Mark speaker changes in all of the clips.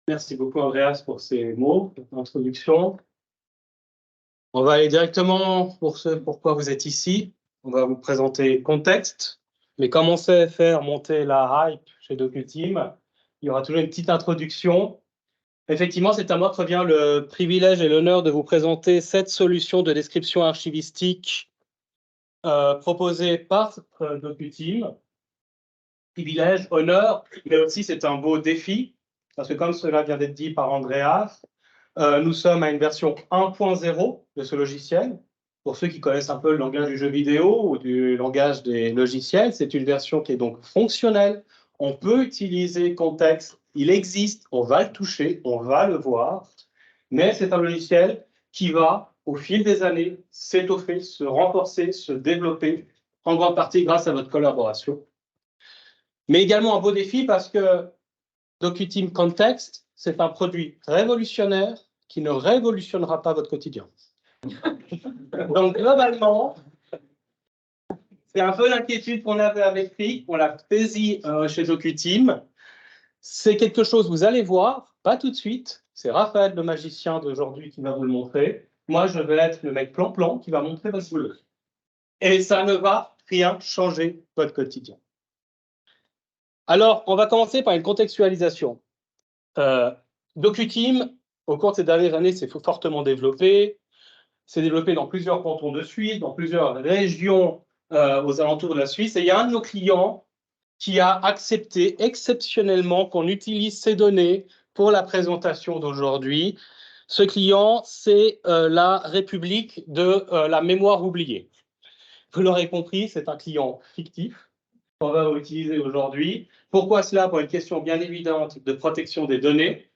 Speaker 1: Merci beaucoup, Andreas, pour ces mots d'introduction. On va aller directement pour ce pourquoi vous êtes ici. On va vous présenter le contexte. Mais comme on sait faire monter la hype chez DocuTeam, il y aura toujours une petite introduction. Effectivement, c'est à moi que revient le privilège et l'honneur de vous présenter cette solution de description archivistique proposée par DocuTeam. Privilège, honneur, mais aussi c'est un beau défi, parce que comme cela vient d'être dit par Andreas, nous sommes à une version 1.0 de ce logiciel. Pour ceux qui connaissent un peu le langage du jeu vidéo ou du langage des logiciels, c'est une version qui est donc fonctionnelle. On peut utiliser contexte, il existe, on va le toucher, on va le voir, mais c'est un logiciel qui va, au fil des années, s'étoffer, se renforcer, se développer, en grande partie grâce à votre collaboration. Mais également un beau défi parce que DocuTeam Context, c'est un produit révolutionnaire qui ne révolutionnera pas votre quotidien. Donc, globalement, c'est un peu l'inquiétude qu'on avait avec Rick, on l'a saisi chez DocuTeam. C'est quelque chose, vous allez voir, pas tout de suite. C'est Raphaël, le magicien d'aujourd'hui, qui va vous le montrer. Moi, je vais être le mec plan-plan qui va montrer votre boulot. Et ça ne va rien changer votre quotidien. Alors, on va commencer par une contextualisation. DocuTeam, au cours de ces dernières années, s'est fortement développé. C'est développé dans plusieurs cantons de Suisse, dans plusieurs régions aux alentours de la Suisse. Et il y a un de nos clients qui a accepté exceptionnellement qu'on utilise ces données pour la présentation d'aujourd'hui. Ce client, c'est la République de la mémoire oubliée. Vous l'aurez compris, c'est un client fictif qu'on va utiliser aujourd'hui. Pourquoi cela? Pour une question bien évidente de protection des données.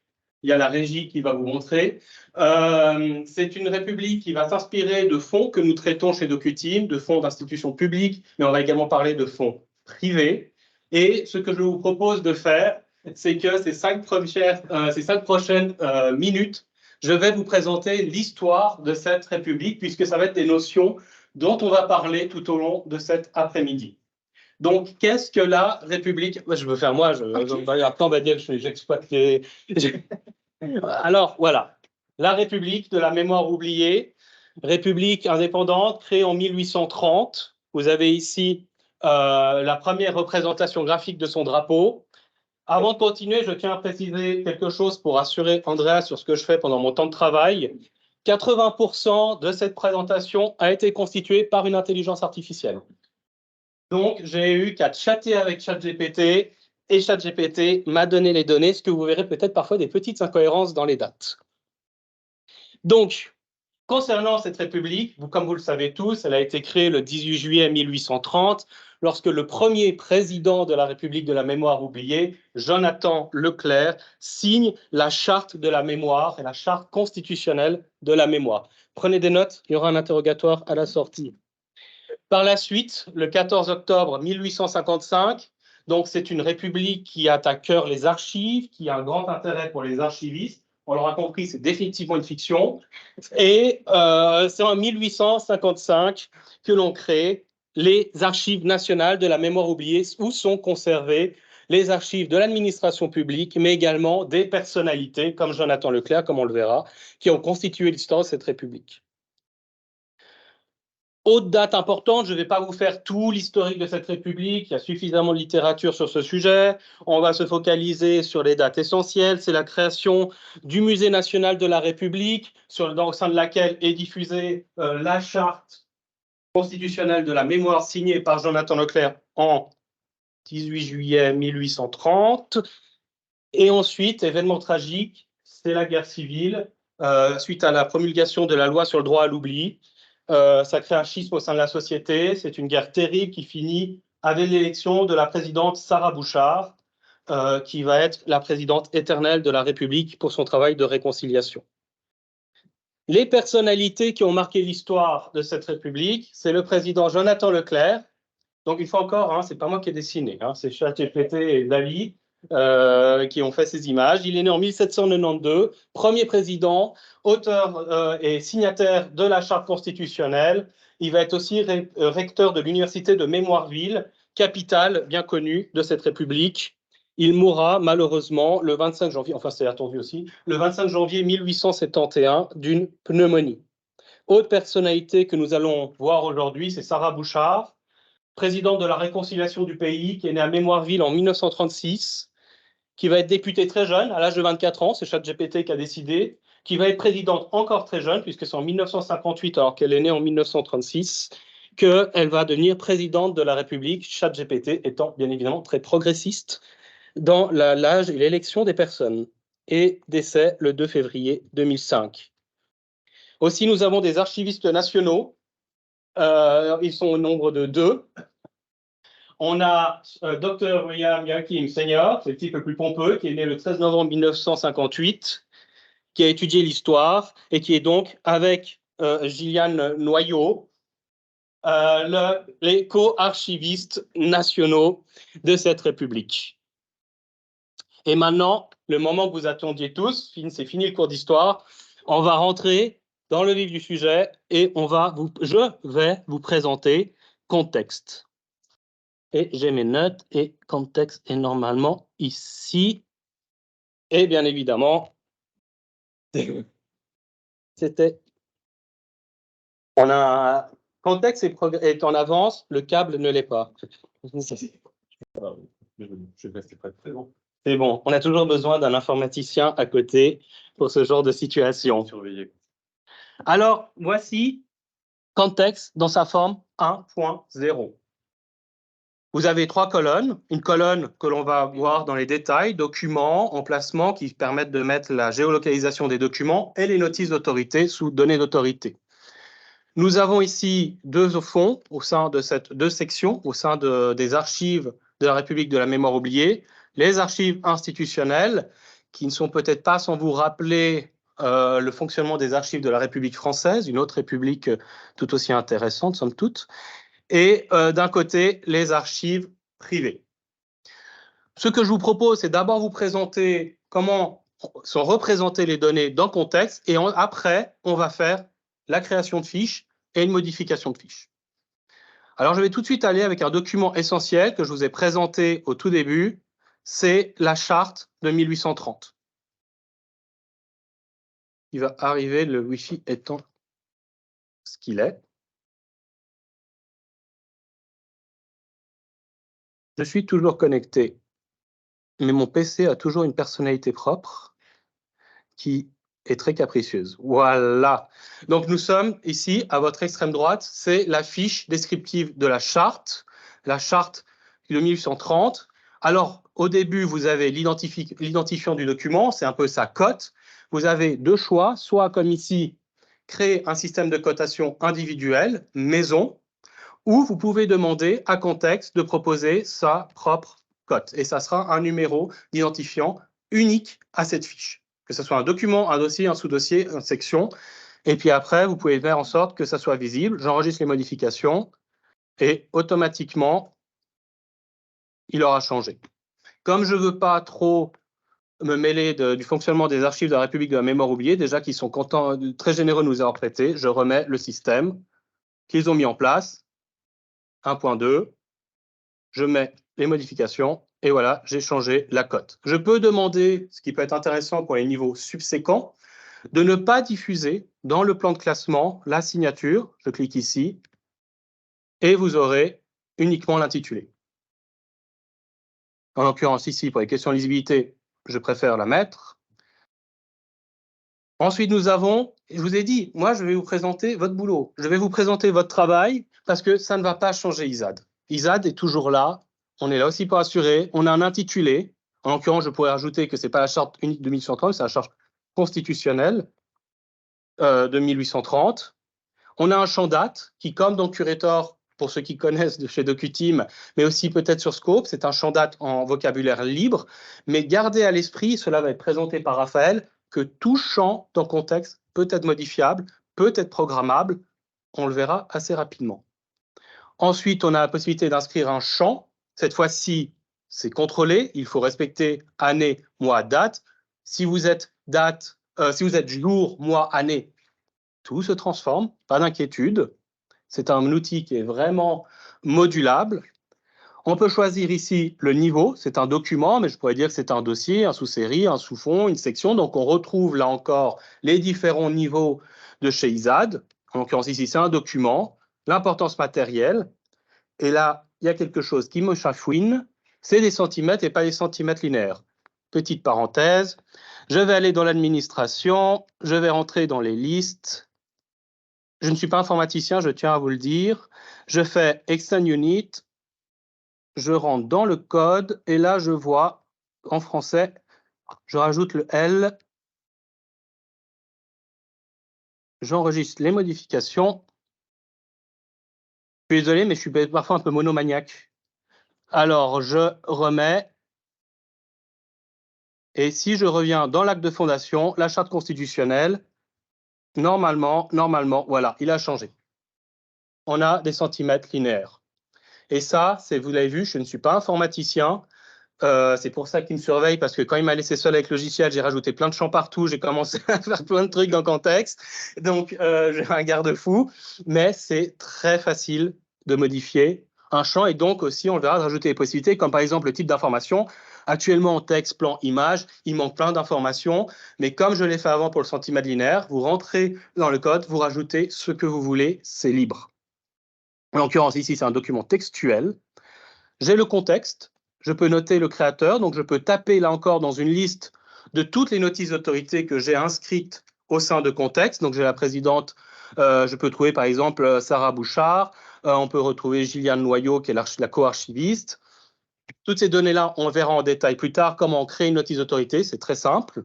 Speaker 1: Il y a la régie qui va vous montrer. C'est une république qui va s'inspirer de fonds que nous traitons chez DocuTeam, de fonds d'institutions publiques, mais on va également parler de fonds privés. Et ce que je vous propose de faire, c'est que ces cinq prochaines minutes, je vais vous présenter l'histoire de cette république, puisque ça va être des notions dont on va parler tout au long de cet après-midi. Donc, qu'est-ce que la République? Je veux faire moi, après on va dire que j'exploite les... Alors, voilà. La République de la mémoire oubliée, République indépendante, créée en 1830. Vous avez ici la première représentation graphique de son drapeau. Avant de continuer, je tiens à préciser quelque chose pour assurer Andreas sur ce que je fais pendant mon temps de travail. 80% de cette présentation a été constituée par une intelligence artificielle. Donc, j'ai eu qu'à chatter avec ChatGPT et ChatGPT m'a donné les données, ce que vous verrez peut-être parfois des petites incohérences dans les dates. Donc, concernant cette république, comme vous le savez tous, elle a été créée le 18 juillet 1830, lorsque le premier président de la République de la mémoire oubliée, Jonathan Leclerc, signe la charte de la mémoire et la charte constitutionnelle de la mémoire. Prenez des notes, il y aura un interrogatoire à la sortie. Par la suite, le 14 octobre 1855, donc c'est une république qui a à cœur les archives, qui a un grand intérêt pour les archivistes. On l'aura compris, c'est définitivement une fiction. Et c'est en 1855 que l'on crée les archives nationales de la mémoire oubliée, où sont conservées les archives de l'administration publique, mais également des personnalités, comme Jonathan Leclerc, comme on le verra, qui ont constitué l'histoire de cette république. Autre date importante, je ne vais pas vous faire tout l'historique de cette république, il y a suffisamment de littérature sur ce sujet. On va se focaliser sur les dates essentielles. C'est la création du Musée national de la République, au sein de laquelle est diffusée la charte constitutionnelle de la mémoire signée par Jonathan Leclerc en 18 juillet 1830. Et ensuite, événement tragique, c'est la guerre civile, suite à la promulgation de la loi sur le droit à l'oubli. Ça crée un schisme au sein de la société. C'est une guerre terrible qui finit avec l'élection de la présidente Sarah Bouchard, qui va être la présidente éternelle de la République pour son travail de réconciliation. Les personnalités qui ont marqué l'histoire de cette République, c'est le président Jonathan Leclerc. Donc, une fois encore, ce n'est pas moi qui ai dessiné, c'est ChatGPT et Dali qui ont fait ces images. Il est né en 1792, premier président, auteur et signataire de la Charte constitutionnelle. Il va être aussi recteur de l'université de Mémoireville, capitale bien connue de cette République. Il mourra malheureusement le 25 janvier, enfin c'est attendu aussi, le 25 janvier 1871 d'une pneumonie. Autre personnalité que nous allons voir aujourd'hui, c'est Sarah Bouchard, présidente de la réconciliation du pays, qui est née à Mémoireville en 1936, qui va être députée très jeune, à l'âge de 24 ans, c'est ChatGPT qui a décidé, qui va être présidente encore très jeune, puisque c'est en 1958, alors qu'elle est née en 1936, qu'elle va devenir présidente de la République, ChatGPT étant bien évidemment très progressiste dans l'âge et l'élection des personnes. Et décès le 2 février 2005. Aussi, nous avons des archivistes nationaux. Ils sont au nombre de 2. On a Dr. William Yakim Senior, c'est le type le plus pompeux, qui est né le 13 novembre 1958, qui a étudié l'histoire et qui est donc, avec Gilliane Noyau, les co-archivistes nationaux de cette République. Et maintenant, le moment que vous attendiez tous, c'est fini le cours d'histoire, on va rentrer dans le vif du sujet et je vais vous présenter contexte. Et j'ai mes notes et contexte est normalement ici. Et bien évidemment, c'était... On a contexte est en avance, le câble ne l'est pas. C'est bon, on a toujours besoin d'un informaticien à côté pour ce genre de situation. Alors, voici contexte dans sa forme 1.0. Vous avez 3 colonnes. Une colonne que l'on va voir dans les détails, documents, emplacements qui permettent de mettre la géolocalisation des documents et les notices d'autorité sous données d'autorité. Nous avons ici 2 au fond, au sein de cette 2 sections, au sein des archives de la République de la mémoire oubliée, les archives institutionnelles, qui ne sont peut-être pas sans vous rappeler le fonctionnement des archives de la République française, une autre république tout aussi intéressante, somme toute, et d'un côté, les archives privées. Ce que je vous propose, c'est d'abord vous présenter comment sont représentées les données dans le contexte, et après, on va faire la création de fiches et une modification de fiches. Alors, je vais tout de suite aller avec un document essentiel que je vous ai présenté au tout début, c'est la charte de 1830. Il va arriver, le Wi-Fi étant ce qu'il est. Je suis toujours connecté, mais mon PC a toujours une personnalité propre qui est très capricieuse. Voilà. Donc, nous sommes ici, à votre extrême droite, c'est la fiche descriptive de la charte de 1830. Alors, au début, vous avez l'identifiant du document, c'est un peu sa cote. Vous avez 2 choix, soit comme ici, créer un système de cotation individuel, maison, ou vous pouvez demander à Context de proposer sa propre cote. Et ça sera un numéro d'identifiant unique à cette fiche. Que ce soit un document, un dossier, un sous-dossier, une section. Et puis après, vous pouvez faire en sorte que ça soit visible. J'enregistre les modifications et automatiquement, il aura changé. Comme je ne veux pas trop me mêler du fonctionnement des archives de la République de la mémoire oubliée, déjà qu'ils sont contents, très généreux de nous avoir prêté, je remets le système qu'ils ont mis en place, 1.2, je mets les modifications et voilà, j'ai changé la cote. Je peux demander, ce qui peut être intéressant pour les niveaux subséquents, de ne pas diffuser dans le plan de classement la signature. Je clique ici et vous aurez uniquement l'intitulé. En l'occurrence, ici, pour les questions de lisibilité, je préfère la mettre. Ensuite, nous avons, je vous ai dit, moi, je vais vous présenter votre boulot. Je vais vous présenter votre travail parce que ça ne va pas changer ISAD. ISAD est toujours là. On est là aussi pour assurer. On a un intitulé. En l'occurrence, je pourrais ajouter que ce n'est pas la charte unique de 1830, c'est la charte constitutionnelle de 1830. On a un champ date qui, comme dans Curator, pour ceux qui connaissent de chez DocuTeam, mais aussi peut-être sur Scope, c'est un champ date en vocabulaire libre. Mais gardez à l'esprit, cela va être présenté par Raphaël, que tout champ dans contexte peut être modifiable, peut être programmable. On le verra assez rapidement. Ensuite, on a la possibilité d'inscrire un champ. Cette fois-ci, c'est contrôlé. Il faut respecter année, mois, date. Si vous êtes jour, mois, année, tout se transforme. Pas d'inquiétude. C'est un outil qui est vraiment modulable. On peut choisir ici le niveau, c'est un document, mais je pourrais dire que c'est un dossier, un sous-série, un sous-fond, une section. Donc on retrouve là encore les différents niveaux de chez ISAD. En l'occurrence ici, c'est un document, l'importance matérielle. Et là, il y a quelque chose qui me chafouine, c'est des centimètres et pas des centimètres linéaires. Petite parenthèse, je vais aller dans l'administration, je vais rentrer dans les listes. Je ne suis pas informaticien, je tiens à vous le dire. Je fais Extend Unit, je rentre dans le code et là, je vois en français, je rajoute le L, j'enregistre les modifications. Je suis désolé, mais je suis parfois un peu monomaniaque. Alors, je remets. Et si je reviens dans l'acte de fondation, la charte constitutionnelle, normalement, voilà, il a changé. On a des centimètres linéaires. Et ça, vous l'avez vu, je ne suis pas informaticien. C'est pour ça qu'il me surveille, parce que quand il m'a laissé seul avec le logiciel, j'ai rajouté plein de champs partout, j'ai commencé à faire plein de trucs dans Context. Donc, j'ai un garde-fou. Mais c'est très facile de modifier un champ. Et donc aussi, on verra de rajouter des possibilités, comme par exemple le type d'information. Actuellement, en texte, plan, image, il manque plein d'informations. Mais comme je l'ai fait avant pour le centimètre linéaire, vous rentrez dans le code, vous rajoutez ce que vous voulez, c'est libre. En l'occurrence, ici, c'est un document textuel. J'ai le contexte, je peux noter le créateur, donc je peux taper là encore dans une liste de toutes les notices d'autorité que j'ai inscrites au sein de contexte. Donc j'ai la présidente, je peux trouver par exemple Sarah Bouchard, on peut retrouver Gilliane Noyau qui est la co-archiviste. Toutes ces données-là, on verra en détail plus tard comment on crée une notice d'autorité, c'est très simple.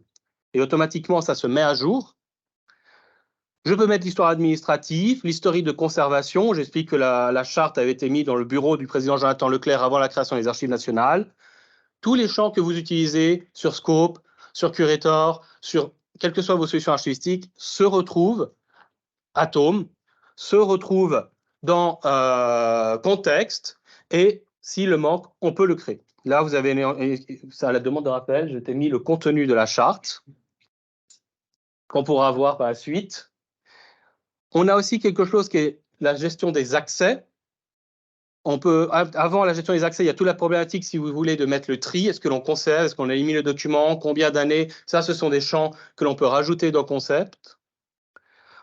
Speaker 1: Et automatiquement, ça se met à jour. Je peux mettre l'histoire administrative, l'historique de conservation. J'explique que la charte avait été mise dans le bureau du président Jonathan Leclerc avant la création des archives nationales. Tous les champs que vous utilisez sur Scope, sur Curator, sur quelles que soient vos solutions archivistiques, se retrouvent, Atome, se retrouvent dans Contexte, et s'il le manque, on peut le créer. Là, vous avez, à la demande de rappel, je t'ai mis le contenu de la charte, qu'on pourra voir par la suite. On a aussi quelque chose qui est la gestion des accès. On peut, avant la gestion des accès, il y a toute la problématique, si vous voulez, de mettre le tri. Est-ce que l'on conserve? Est-ce qu'on élimine le document? Combien d'années? Ça, ce sont des champs que l'on peut rajouter dans Concept.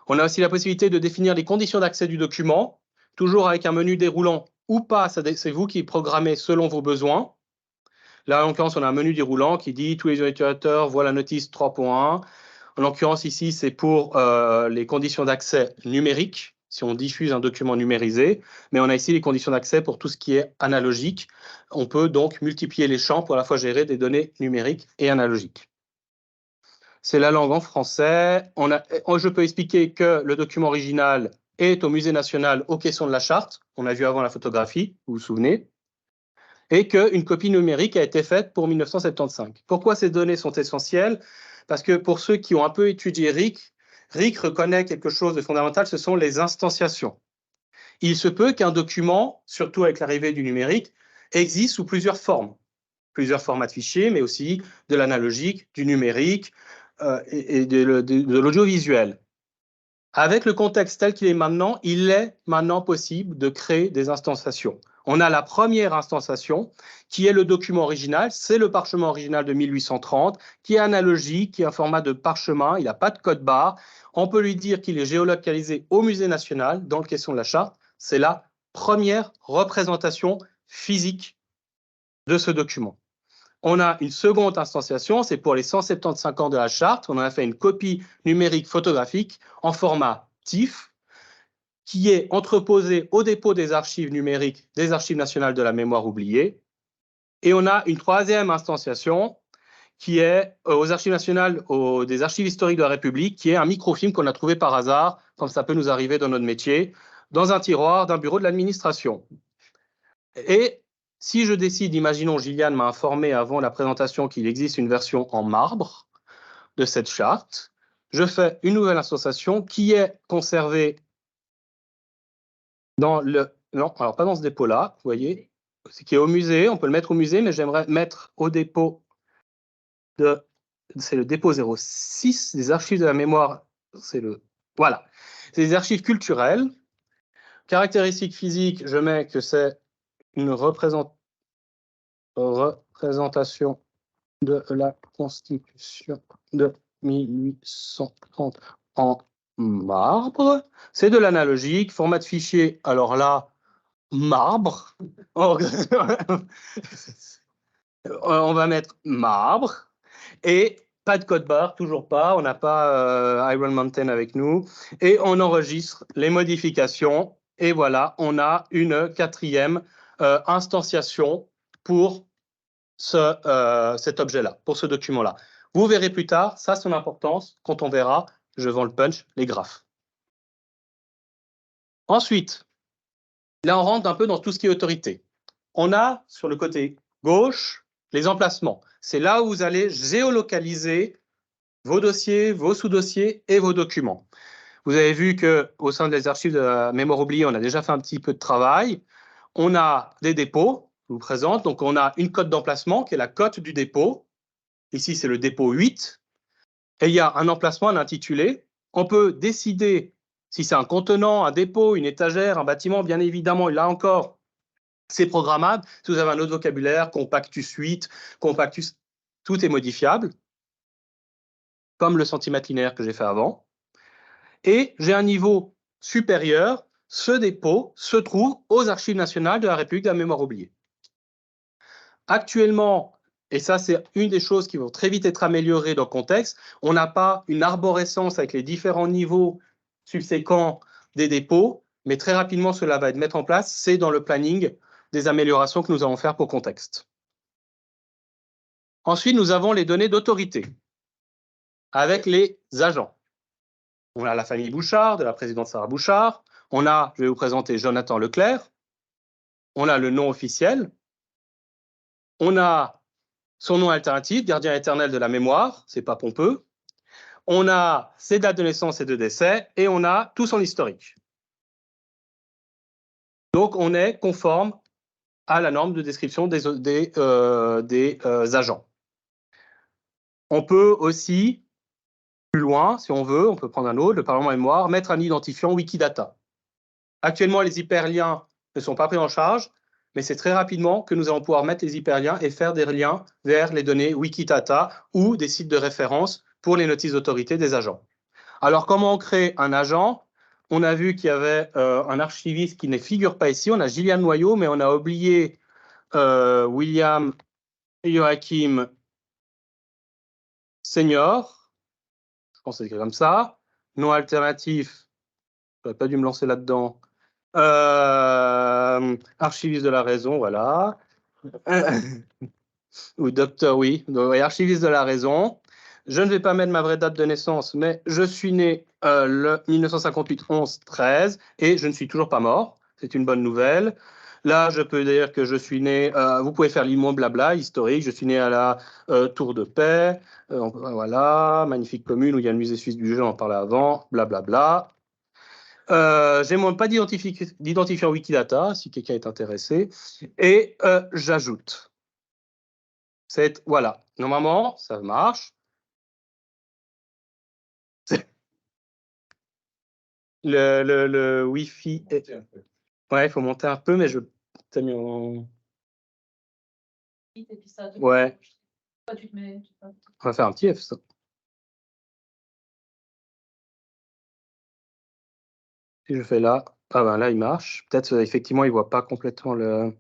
Speaker 1: On a aussi la possibilité de définir les conditions d'accès du document, toujours avec un menu déroulant ou pas. C'est vous qui programmez selon vos besoins. Là, en l'occurrence, on a un menu déroulant qui dit tous les utilisateurs voient la notice 3.1. En l'occurrence, ici, c'est pour les conditions d'accès numériques, si on diffuse un document numérisé, mais on a ici les conditions d'accès pour tout ce qui est analogique. On peut donc multiplier les champs pour à la fois gérer des données numériques et analogiques. C'est la langue en français. Je peux expliquer que le document original est au Musée national aux questions de la charte. On a vu avant la photographie, vous vous souvenez, et qu'une copie numérique a été faite pour 1975. Pourquoi ces données sont essentielles? Parce que pour ceux qui ont un peu étudié RIC reconnaît quelque chose de fondamental, ce sont les instanciations. Il se peut qu'un document, surtout avec l'arrivée du numérique, existe sous plusieurs formes. Plusieurs formats de fichiers, mais aussi de l'analogique, du numérique et de l'audiovisuel. Avec le contexte tel qu'il est maintenant, il est maintenant possible de créer des instanciations. On a la première instanciation, qui est le document original, c'est le parchemin original de 1830, qui est analogique, qui est un format de parchemin, il n'a pas de code barre. On peut lui dire qu'il est géolocalisé au Musée national, dans le question de la charte. C'est la première représentation physique de ce document. On a une seconde instanciation, c'est pour les 175 ans de la charte. On en a fait une copie numérique photographique en format TIFF, qui est entreposée au dépôt des archives numériques des Archives nationales de la mémoire oubliée. Et on a une troisième instanciation qui est aux Archives nationales des Archives historiques de la République, qui est un microfilm qu'on a trouvé par hasard, comme ça peut nous arriver dans notre métier, dans un tiroir d'un bureau de l'administration. Et si je décide, imaginons, Gilliane m'a informé avant la présentation qu'il existe une version en marbre de cette charte, je fais une nouvelle instanciation qui est conservée dans le... Non, alors pas dans ce dépôt-là, vous voyez, qui est au musée, on peut le mettre au musée, mais j'aimerais mettre au dépôt de... C'est le dépôt 06 des archives de la mémoire, c'est le... Voilà, c'est des archives culturelles. Caractéristiques physiques, je mets que c'est une représentation représentation de la Constitution de 1830 en marbre. C'est de l'analogique, format de fichier, alors là, marbre. On va mettre marbre. Et pas de code barre, toujours pas. On n'a pas Iron Mountain avec nous. Et on enregistre les modifications. Et voilà, on a une quatrième instantiation pour cet objet-là, pour ce document-là. Vous verrez plus tard, ça, son importance, quand on verra, je vends le punch, les graphes. Ensuite, là, on rentre un peu dans tout ce qui est autorité. On a, sur le côté gauche, les emplacements. C'est là où vous allez géolocaliser vos dossiers, vos sous-dossiers et vos documents. Vous avez vu qu'au sein des archives de la mémoire oubliée, on a déjà fait un petit peu de travail. On a des dépôts, je vous présente. Donc, on a une cote d'emplacement qui est la cote du dépôt. Ici, c'est le dépôt 8. Et il y a un emplacement, un intitulé. On peut décider si c'est un contenant, un dépôt, une étagère, un bâtiment. Bien évidemment, là encore, c'est programmable. Si vous avez un autre vocabulaire, compactus 8, compactus, tout est modifiable, comme le centimètre linéaire que j'ai fait avant. Et j'ai un niveau supérieur. Ce dépôt se trouve aux Archives nationales de la République de la mémoire oubliée. Actuellement, et ça c'est une des choses qui vont très vite être améliorées dans le contexte, on n'a pas une arborescence avec les différents niveaux subséquents des dépôts, mais très rapidement cela va être mis en place, c'est dans le planning des améliorations que nous allons faire pour contexte. Ensuite, nous avons les données d'autorité avec les agents. On a la famille Bouchard, de la présidente Sarah Bouchard. On a, je vais vous présenter Jonathan Leclerc. On a le nom officiel. On a son nom alternatif, gardien éternel de la mémoire, c'est pas pompeux. On a ses dates de naissance et de décès, et on a tout son historique. Donc, on est conforme à la norme de description des agents. On peut aussi, plus loin, si on veut, on peut prendre un autre, le Parlement mémoire, mettre un identifiant Wikidata. Actuellement, les hyperliens ne sont pas pris en charge, mais c'est très rapidement que nous allons pouvoir mettre les hyperliens et faire des liens vers les données Wikidata ou des sites de référence pour les notices d'autorité des agents. Alors, comment on crée un agent? On a vu qu'il y avait un archiviste qui ne figure pas ici. On a Gillian Noyau, mais on a oublié William Joachim Senior. Je pense que c'est comme ça. Nom alternatif, je n'aurais pas dû me lancer là-dedans. Archiviste de la raison, voilà. Ou docteur, oui. Donc, archiviste de la raison. Je ne vais pas mettre ma vraie date de naissance, mais je suis né le 1958-11-13 et je ne suis toujours pas mort. C'est une bonne nouvelle. Là, je peux dire que je suis né, vous pouvez faire l'immo blabla, historique, je suis né à la Tour de Paix, voilà, magnifique commune où il y a le musée suisse du jeu, on en parlait avant, blablabla. J'ai même pas d'identifiant Wikidata, si quelqu'un est intéressé, et j'ajoute. Voilà, normalement, ça marche. Le Wi-Fi. Ouais, il faut monter un peu, mais je t'ai mis en. Ouais. On va faire un petit F, ça. Si je fais là, ah ben là, il marche. Peut-être, effectivement, il ne voit pas complètement le.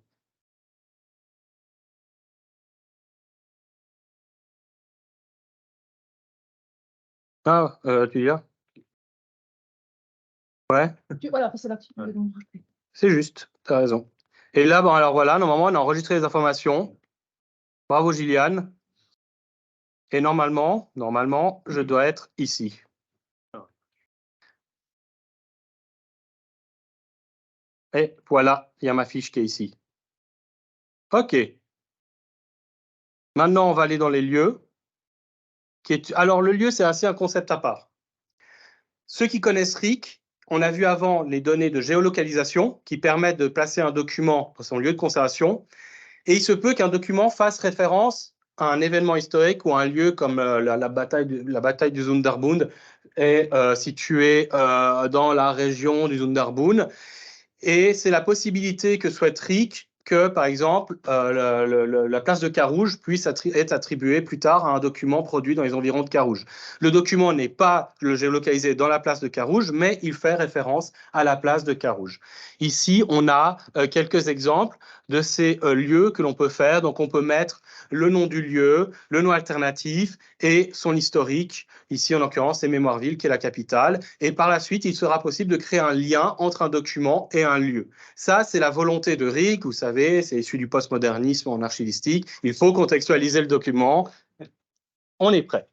Speaker 1: Ah, tu dis là? Ouais.
Speaker 2: Voilà, c'est là.
Speaker 1: C'est juste, tu as raison. Et là, bon, alors voilà, normalement, on a enregistré les informations. Bravo, Gilliane. Et normalement, je dois être ici. Et voilà, il y a ma fiche qui est ici. OK. Maintenant, on va aller dans les lieux. Alors, le lieu, c'est assez un concept à part. Ceux qui connaissent RIC, on a vu avant les données de géolocalisation qui permettent de placer un document dans son lieu de conservation. Et il se peut qu'un document fasse référence à un événement historique ou à un lieu comme la bataille du Zunderbund est située dans la région du Zunderbund. Et c'est la possibilité que souhaite RIC que, par exemple, la place de Carouge puisse être attribuée plus tard à un document produit dans les environs de Carouge. Le document n'est pas géolocalisé dans la place de Carouge, mais il fait référence à la place de Carouge. Ici, on a quelques exemples de ces lieux que l'on peut faire. Donc, on peut mettre le nom du lieu, le nom alternatif et son historique. Ici, en l'occurrence, c'est Mémoireville, qui est la capitale. Et par la suite, il sera possible de créer un lien entre un document et un lieu. Ça, c'est la volonté de Rik, vous savez, c'est issu du postmodernisme en archivistique. Il faut contextualiser le document. On est prêt.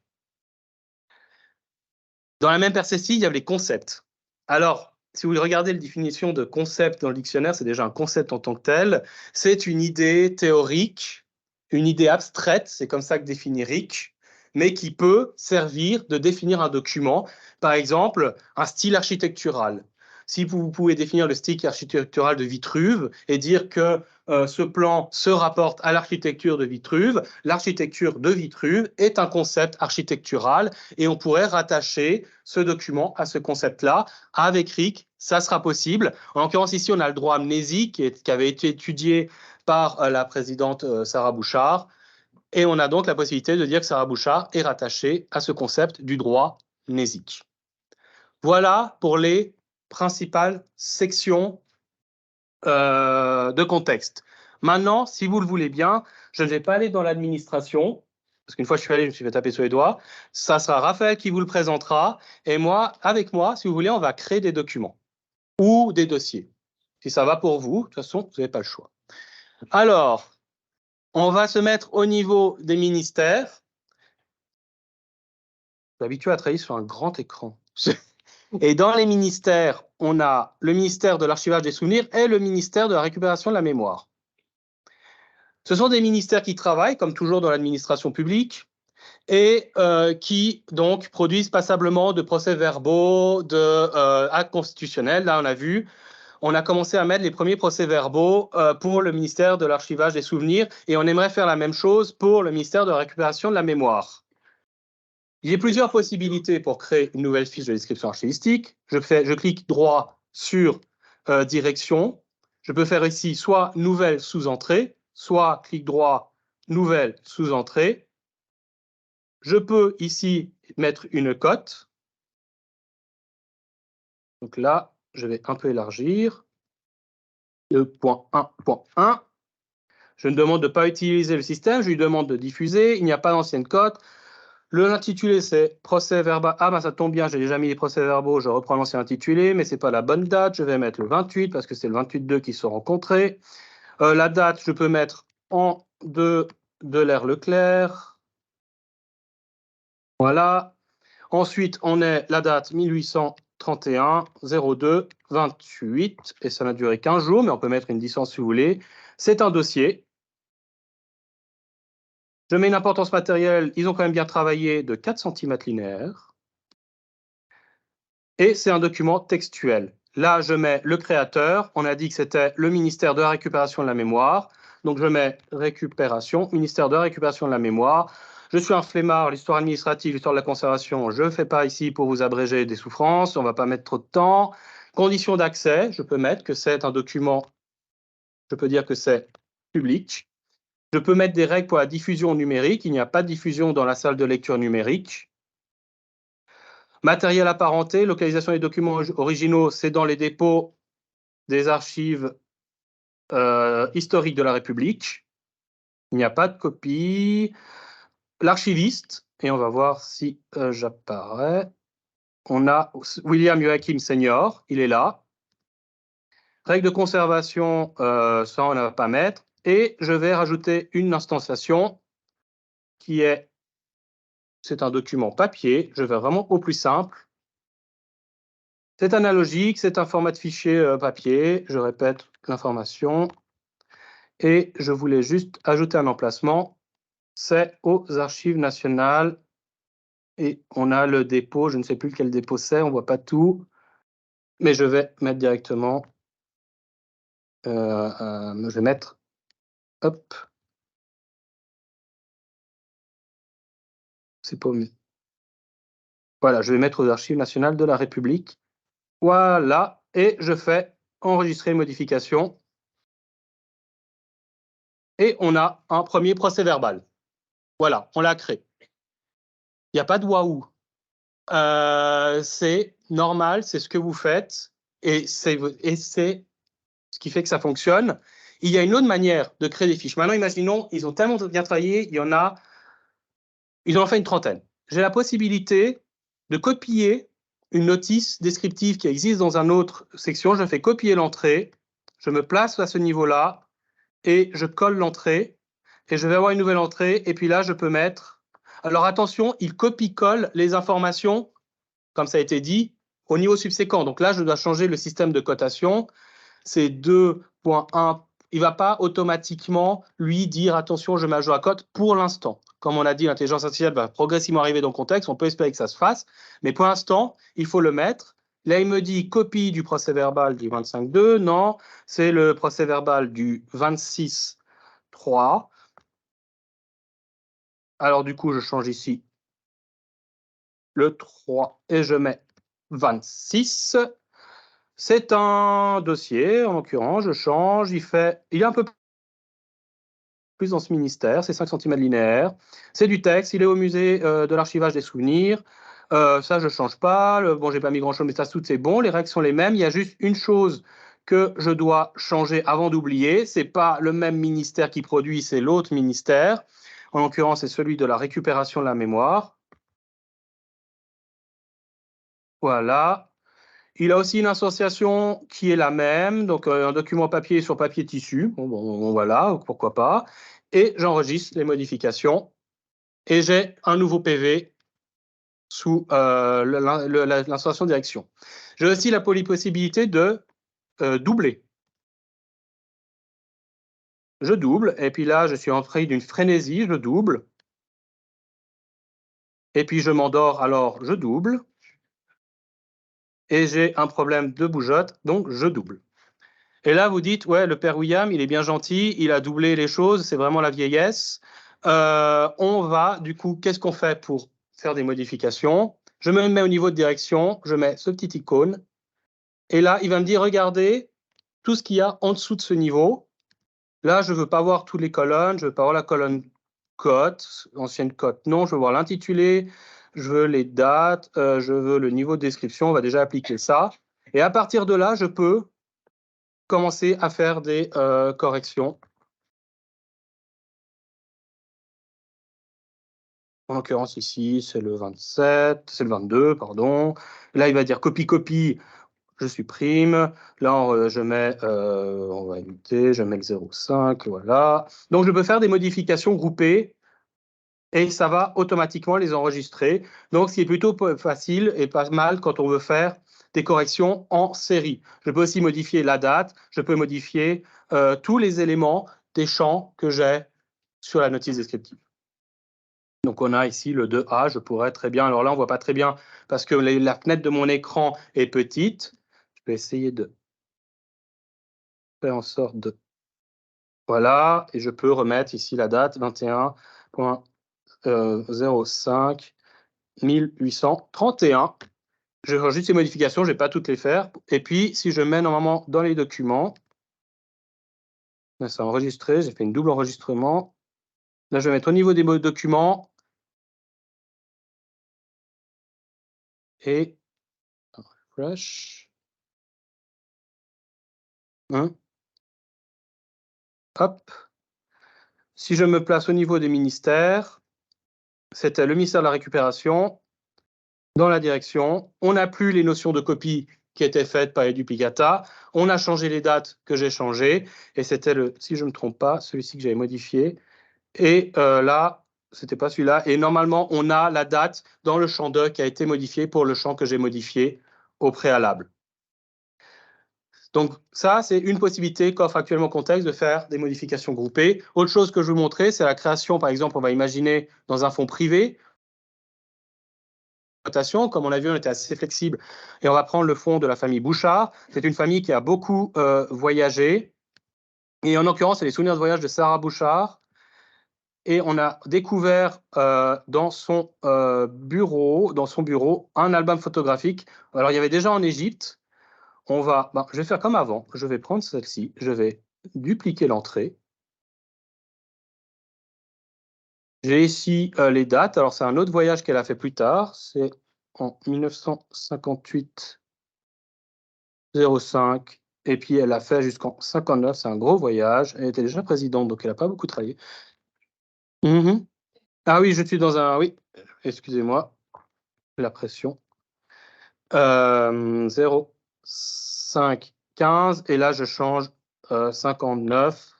Speaker 1: Dans la même perspective, il y a les concepts. Alors, si vous regardez la définition de concept dans le dictionnaire, c'est déjà un concept en tant que tel. C'est une idée théorique, une idée abstraite, c'est comme ça que définit Rik, mais qui peut servir de définir un document. Par exemple, un style architectural. Si vous pouvez définir le style architectural de Vitruve et dire que ce plan se rapporte à l'architecture de Vitruve, l'architecture de Vitruve est un concept architectural et on pourrait rattacher ce document à ce concept-là. Avec Rik, ça sera possible. En l'occurrence, ici, on a le droit amnésique qui avait été étudié par la présidente Sarah Bouchard. Et on a donc la possibilité de dire que Sarah Bouchard est rattachée à ce concept du droit mnésique. Voilà pour les principales sections de contexte. Maintenant, si vous le voulez bien, je ne vais pas aller dans l'administration, parce qu'une fois que je suis allé, je me suis fait taper sur les doigts. Ça sera Raphaël qui vous le présentera. Et moi, avec moi, si vous voulez, on va créer des documents ou des dossiers. Si ça va pour vous, de toute façon, vous n'avez pas le choix. Alors, on va se mettre au niveau des ministères. Je suis habitué à travailler sur un grand écran. Et dans les ministères, on a le ministère de l'archivage des souvenirs et le ministère de la récupération de la mémoire. Ce sont des ministères qui travaillent, comme toujours dans l'administration publique, et qui donc produisent passablement de procès-verbaux, actes constitutionnels. Là, on a vu, on a commencé à mettre les premiers procès-verbaux pour le ministère de l'archivage des souvenirs, et on aimerait faire la même chose pour le ministère de la récupération de la mémoire. Il y a plusieurs possibilités pour créer une nouvelle fiche de description archivistique. Je clique droit sur direction. Je peux faire ici soit nouvelle sous-entrée, soit clic droit, nouvelle sous-entrée. Je peux ici mettre une cote. Donc là, je vais un peu élargir. Le point 1.1. Je ne demande de ne pas utiliser le système, je lui demande de diffuser. Il n'y a pas d'ancienne cote. L'intitulé, c'est procès-verbal. Ah, ben ça tombe bien, j'ai déjà mis les procès-verbaux, je reprends l'ancien intitulé, mais ce n'est pas la bonne date. Je vais mettre le 28 parce que c'est le 28-2 qui se rencontrés. La date, je peux mettre en 2 de l'ère Leclerc. Voilà. Ensuite, on est la date 1831 02 28 et ça n'a duré qu'15 jours, mais on peut mettre une distance si vous voulez. C'est un dossier. Je mets une importance matérielle, ils ont quand même bien travaillé, de 4 cm linéaires. Et c'est un document textuel. Là, je mets le créateur. On a dit que c'était le ministère de la récupération de la mémoire. Donc, je mets récupération, ministère de la récupération de la mémoire. Je suis un flemmard, l'histoire administrative, l'histoire de la conservation, je ne fais pas ici pour vous abréger des souffrances, on ne va pas mettre trop de temps. Conditions d'accès, je peux mettre que c'est un document, je peux dire que c'est public. Je peux mettre des règles pour la diffusion numérique, il n'y a pas de diffusion dans la salle de lecture numérique. Matériel apparenté, localisation des documents originaux, c'est dans les dépôts des archives historiques de la République. Il n'y a pas de copie. L'archiviste, et on va voir si j'apparais. On a William Joachim Senior, il est là. Règles de conservation, ça on ne va pas mettre. Et je vais rajouter une instanciation qui est, c'est un document papier. Je vais vraiment au plus simple. C'est analogique, c'est un format de fichier papier. Je répète l'information. Et je voulais juste ajouter un emplacement. C'est aux Archives nationales. Et on a le dépôt, je ne sais plus quel dépôt c'est, on ne voit pas tout. Mais je vais mettre directement, je vais mettre, hop. C'est pas mieux. Voilà, je vais mettre aux Archives nationales de la République. Voilà, et je fais enregistrer modification. et on a un premier procès-verbal. Voilà, on l'a créé. Il n'y a pas de waouh. C'est normal, c'est ce que vous faites, et c'est ce qui fait que ça fonctionne. Il y a une autre manière de créer des fiches. Maintenant, imaginons, ils ont tellement bien travaillé, ils en ont fait une trentaine. J'ai la possibilité de copier une notice descriptive qui existe dans une autre section. Je fais copier l'entrée, je me place à ce niveau-là, et je colle l'entrée, et je vais avoir une nouvelle entrée, et puis là, je peux mettre... Alors attention, il copie-colle les informations, comme ça a été dit, au niveau subséquent. Donc là, je dois changer le système de cotation. C'est 2.1. Il ne va pas automatiquement lui dire, attention, je mets à jour la cote pour l'instant. Comme on a dit, l'intelligence artificielle va progressivement arriver dans le contexte, on peut espérer que ça se fasse, mais pour l'instant, il faut le mettre. Là, il me dit copie du procès-verbal du 25.2. Non, c'est le procès-verbal du 26.3. Alors, du coup, je change ici le 3 et je mets 26. C'est un dossier, en l'occurrence, je change, il est un peu plus dans ce ministère, c'est 5 cm linéaires, c'est du texte, il est au musée de l'archivage des souvenirs, ça je ne change pas, bon j'ai pas mis grand chose mais ça tout c'est bon, les règles sont les mêmes, il y a juste une chose que je dois changer avant d'oublier, c'est pas le même ministère qui produit, c'est l'autre ministère, en l'occurrence c'est celui de la récupération de la mémoire. Voilà. Il a aussi une association qui est la même, donc un document papier sur papier tissu. Bon, voilà, pourquoi pas. Et j'enregistre les modifications. Et j'ai un nouveau PV sous l'installation direction. J'ai aussi la possibilité de doubler. Je double, et puis là, je suis entré d'une frénésie, je double. Et puis je m'endors, alors je double. Et j'ai un problème de bougeotte, donc je double. Et là, vous dites, ouais, le père William, il est bien gentil, il a doublé les choses, c'est vraiment la vieillesse. On va, du coup, qu'est-ce qu'on fait pour faire des modifications? Je me mets au niveau de direction, je mets ce petit icône, et là, il va me dire, regardez tout ce qu'il y a en dessous de ce niveau. Là, je ne veux pas voir toutes les colonnes, je ne veux pas voir la colonne cote, ancienne cote, non, je veux voir l'intitulé, je veux les dates, je veux le niveau de description, on va déjà appliquer ça. Et à partir de là, je peux commencer à faire des corrections. En l'occurrence, ici, c'est le 27, c'est le 22, pardon. Là, il va dire copie-copie, je supprime. Là, je mets, on va éviter, je mets le 0,5, voilà. Donc, je peux faire des modifications groupées et ça va automatiquement les enregistrer. Donc, ce qui est plutôt facile et pas mal quand on veut faire des corrections en série. Je peux aussi modifier la date, je peux modifier tous les éléments des champs que j'ai sur la notice descriptive. Donc, on a ici le 2A, je pourrais très bien, alors là, on ne voit pas très bien parce que la fenêtre de mon écran est petite. Je vais essayer de faire en sorte de... Voilà, et je peux remettre ici la date 21.05 1831. Je fais juste ces modifications, je ne vais pas toutes les faire. Et puis, si je mets normalement dans les documents, là, c'est enregistré, j'ai fait une double enregistrement. Là, je vais mettre au niveau des documents. Et refresh. Hop. Si je me place au niveau des ministères, c'était le ministère de la récupération. Dans la direction, on n'a plus les notions de copie qui étaient faites par les duplicata. On a changé les dates que j'ai changées. Et c'était le, si je ne me trompe pas, celui-ci que j'avais modifié. Et là, c'était pas celui-là. Et normalement, on a la date dans le champ de qui a été modifié pour le champ que j'ai modifié au préalable. Donc ça, c'est une possibilité qu'offre actuellement Contexte de faire des modifications groupées. Autre chose que je veux vous montrer, c'est la création, par exemple, on va imaginer dans un fonds privé, comme on a vu, on était assez flexible, et on va prendre le fonds de la famille Bouchard. C'est une famille qui a beaucoup voyagé, et en l'occurrence, c'est les souvenirs de voyage de Sarah Bouchard, et on a découvert dans son bureau, un album photographique. Alors, il y avait déjà en Égypte. Je vais faire comme avant. Je vais prendre celle-ci. Je vais dupliquer l'entrée. J'ai ici les dates. Alors, c'est un autre voyage qu'elle a fait plus tard. C'est en 1958 05. Et puis, elle a fait jusqu'en 59. C'est un gros voyage. Elle était déjà présidente, donc elle n'a pas beaucoup travaillé. Mhm. Ah oui, je suis dans un... Oui, excusez-moi. La pression. 0, 5, 15. Et là, je change 59.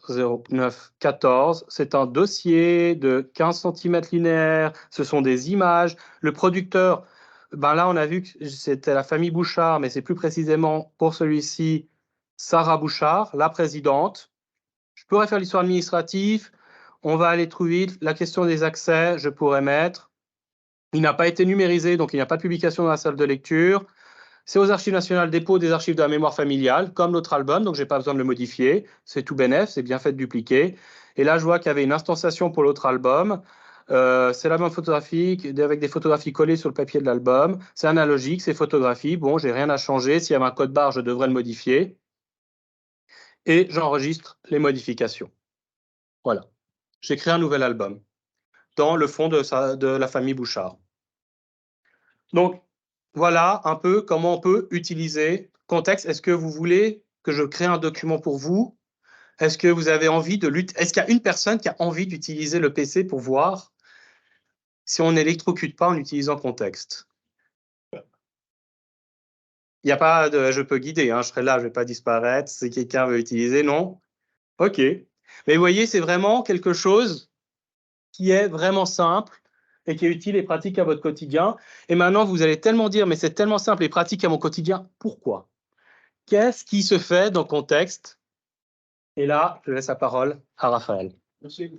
Speaker 1: 09 14. C'est un dossier de 15 cm linéaires. Ce sont des images. Le producteur, ben là, on a vu que c'était la famille Bouchard, mais c'est plus précisément pour celui-ci, Sarah Bouchard, la présidente. Je pourrais faire l'histoire administrative. On va aller trop vite. La question des accès, je pourrais mettre. Il n'a pas été numérisé, donc il n'y a pas de publication dans la salle de lecture. C'est aux Archives nationales dépôt des archives de la mémoire familiale, comme l'autre album, donc je n'ai pas besoin de le modifier. C'est tout bénef, c'est bien fait de dupliquer. Et là, je vois qu'il y avait une instanciation pour l'autre album. C'est l'album photographique avec des photographies collées sur le papier de l'album. C'est analogique, c'est photographie. Bon, j'ai rien à changer. S'il y avait un code barre, je devrais le modifier. Et j'enregistre les modifications. Voilà. J'ai créé un nouvel album dans le fond de la famille Bouchard. Donc, voilà un peu comment on peut utiliser contexte. Est-ce que vous voulez que je crée un document pour vous? Est-ce que vous avez envie de lutter? Est-ce qu'il y a une personne qui a envie d'utiliser le PC pour voir si on n'électrocute pas en utilisant contexte? Il n'y a pas de je peux guider, hein, je serai là, je ne vais pas disparaître. Si quelqu'un veut utiliser, non? OK. Mais vous voyez, c'est vraiment quelque chose qui est vraiment simple et qui est utile et pratique à votre quotidien. Et maintenant, vous allez tellement dire, mais c'est tellement simple et pratique à mon quotidien, pourquoi? Qu'est-ce qui se fait dans le contexte? Et là, je laisse la parole à Raphaël. Merci.